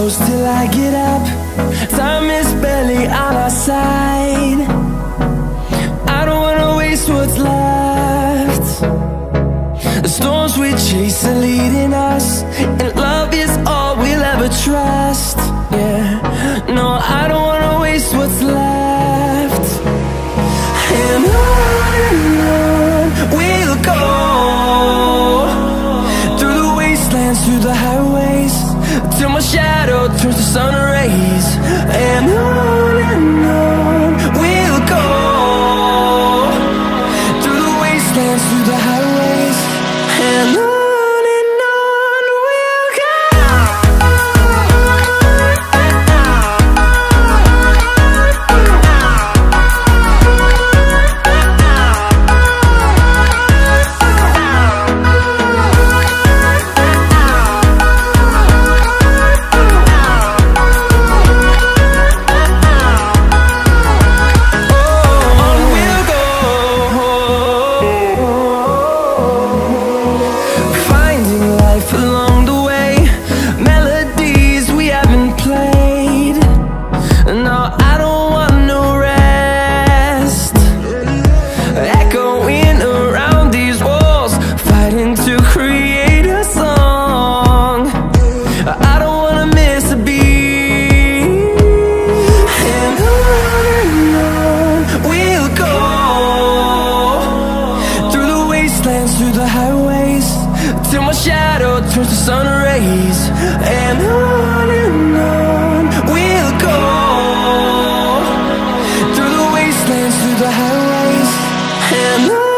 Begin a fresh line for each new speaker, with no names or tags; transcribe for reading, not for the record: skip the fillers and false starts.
close till I get up. Time is barely on our side. I don't wanna waste what's left. The storms we chase are leading us, and love is all we'll ever trust. Yeah, no, I don't wanna waste what's left. And on we'll go, through the wastelands, through the highways, till my shadow turns to sun rays. And on we'll go, through the wastelands, through the highways, and on we'll go. Along the way, melodies we haven't played. No, I don't want no rest. Echoing around these walls, fighting to create a song. I don't wanna miss a beat. And on we'll go, through the wastelands, through the highways, till my shadow turns to sun rays. And on we'll go, through the wastelands, through the highways, and on.